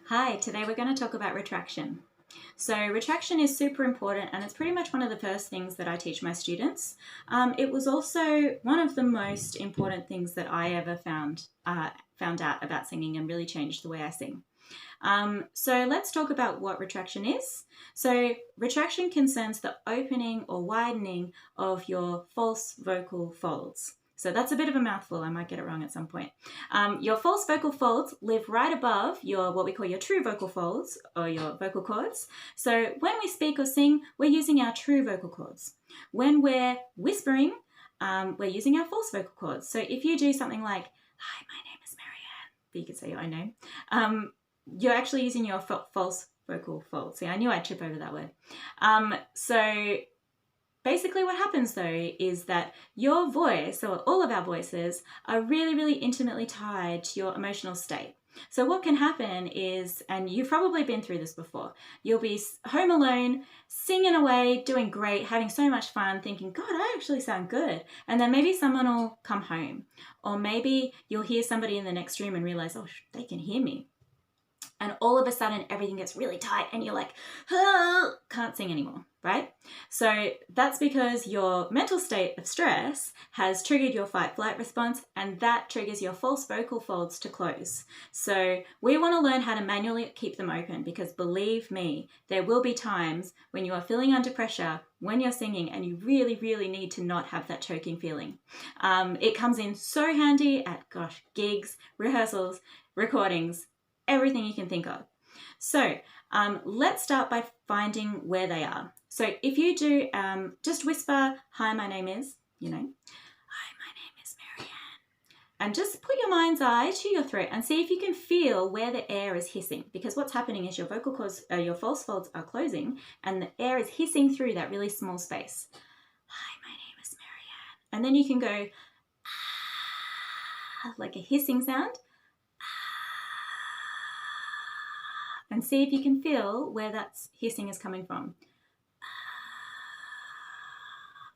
Hi, today we're going to talk about retraction. So retraction is super important and it's pretty much one of the first things that I teach my students. It was also one of the most important things that I ever found out about singing and really changed the way I sing. So let's talk about what retraction is. So retraction concerns the opening or widening of your false vocal folds. So that's a bit of a mouthful. I might get it wrong at some point. Your false vocal folds live right above your what we call your true vocal folds or your vocal cords. So when we speak or sing, we're using our true vocal cords. When we're whispering, we're using our false vocal cords. So if you do something like, "Hi, my name is Marianne," but you could say your own name. You're actually using your false vocal folds. See, I knew I'd trip over that word. So basically what happens though is that your voice, or all of our voices, are really, really intimately tied to your emotional state. So what can happen is, and you've probably been through this before, you'll be home alone, singing away, doing great, having so much fun, thinking, God, I actually sound good. And then maybe someone will come home, or maybe you'll hear somebody in the next room and realize, oh, they can hear me. And all of a sudden everything gets really tight and you're like, oh, can't sing anymore, right? So that's because your mental state of stress has triggered your fight-flight response, and that triggers your false vocal folds to close. So we want to learn how to manually keep them open, because believe me, there will be times when you are feeling under pressure when you're singing and you really, really need to not have that choking feeling. It comes in so handy at, gigs, rehearsals, recordings, everything you can think of. So let's start by finding where they are. So if you do just whisper, "Hi, my name is," "Hi, my name is Marianne," and just put your mind's eye to your throat and see if you can feel where the air is hissing, because what's happening is your vocal cords, your false folds are closing and the air is hissing through that really small space. "Hi, my name is Marianne," and then you can go like a hissing sound, and see if you can feel where that hissing is coming from.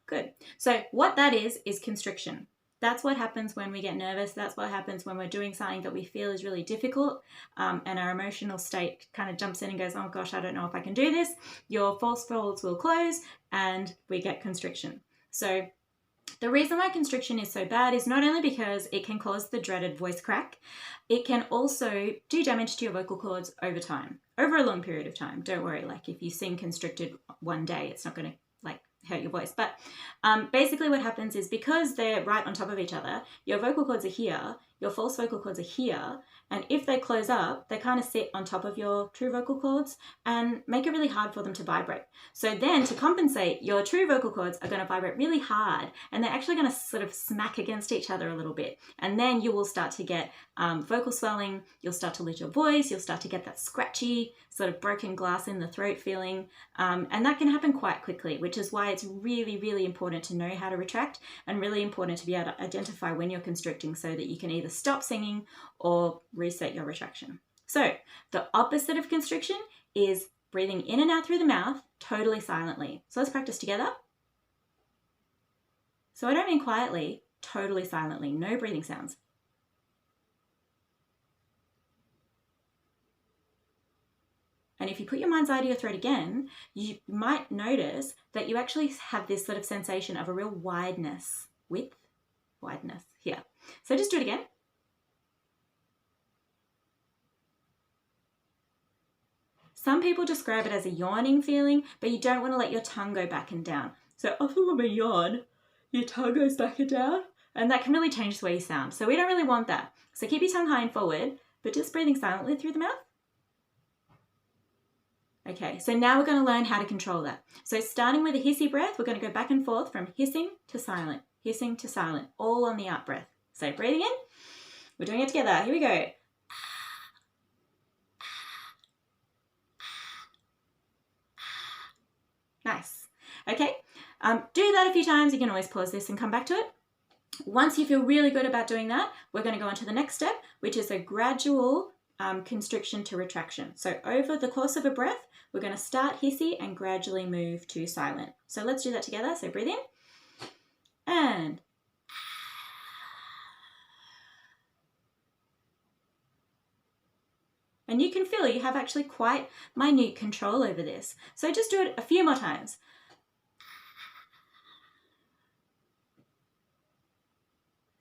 Good. So what that is constriction. That's what happens when we get nervous. That's what happens when we're doing something that we feel is really difficult, and our emotional state kind of jumps in and goes, oh gosh, I don't know if I can do this. Your false folds will close and we get constriction. So the reason why constriction is so bad is not only because it can cause the dreaded voice crack, it can also do damage to your vocal cords over time, over a long period of time. Don't worry, like if you sing constricted one day, it's not going to hurt your voice. But basically what happens is, because they're right on top of each other, your vocal cords are here, your false vocal cords are here, and if they close up, they kind of sit on top of your true vocal cords and make it really hard for them to vibrate. So then, to compensate, your true vocal cords are going to vibrate really hard, and they're actually going to sort of smack against each other a little bit. And then you will start to get vocal swelling, you'll start to lose your voice, you'll start to get that scratchy, sort of broken glass in the throat feeling, and that can happen quite quickly, which is why it's really, really important to know how to retract, and really important to be able to identify when you're constricting so that you can either stop singing or reset your retraction. So the opposite of constriction is breathing in and out through the mouth totally silently. So let's practice together. So I don't mean quietly, totally silently, no breathing sounds. And if you put your mind's eye to your throat again, you might notice that you actually have this sort of sensation of a real wideness here. So just do it again. Some people describe it as a yawning feeling, but you don't want to let your tongue go back and down. So often when we yawn, your tongue goes back and down, and that can really change the way you sound. So we don't really want that. So keep your tongue high and forward, but just breathing silently through the mouth. Okay, so now we're going to learn how to control that. So starting with a hissy breath, we're going to go back and forth from hissing to silent, all on the out breath. So breathing in, we're doing it together. Here we go. Nice. Okay, do that a few times. You can always pause this and come back to it. Once you feel really good about doing that, we're going to go on to the next step, which is a gradual constriction to retraction. So over the course of a breath, we're going to start hissy and gradually move to silent. So let's do that together. So breathe in and And you can feel you have actually quite minute control over this. So just do it a few more times.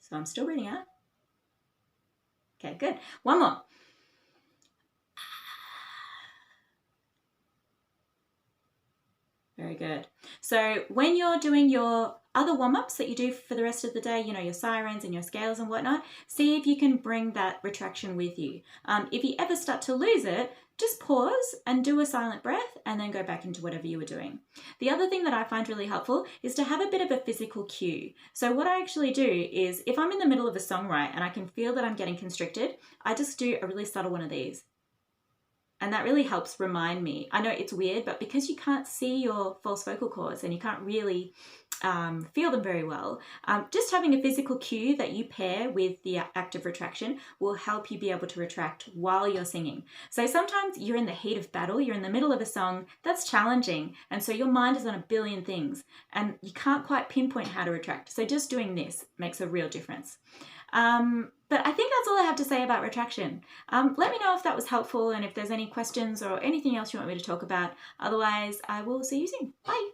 So I'm still breathing out. Okay, good. One more. Very good. So when you're doing your other warm-ups that you do for the rest of the day, you know, your sirens and your scales and whatnot, see if you can bring that retraction with you. If you ever start to lose it, just pause and do a silent breath and then go back into whatever you were doing. The other thing that I find really helpful is to have a bit of a physical cue. So what I actually do is if I'm in the middle of a song, right, and I can feel that I'm getting constricted, I just do a really subtle one of these. And that really helps remind me. I know it's weird, but because you can't see your false vocal cords and you can't really feel them very well, just having a physical cue that you pair with the active retraction will help you be able to retract while you're singing. So sometimes you're in the heat of battle, you're in the middle of a song, that's challenging. And so your mind is on a billion things and you can't quite pinpoint how to retract. So just doing this makes a real difference. But I think that's all I have to say about retraction. Let me know if that was helpful and if there's any questions or anything else you want me to talk about. Otherwise, I will see you soon. Bye.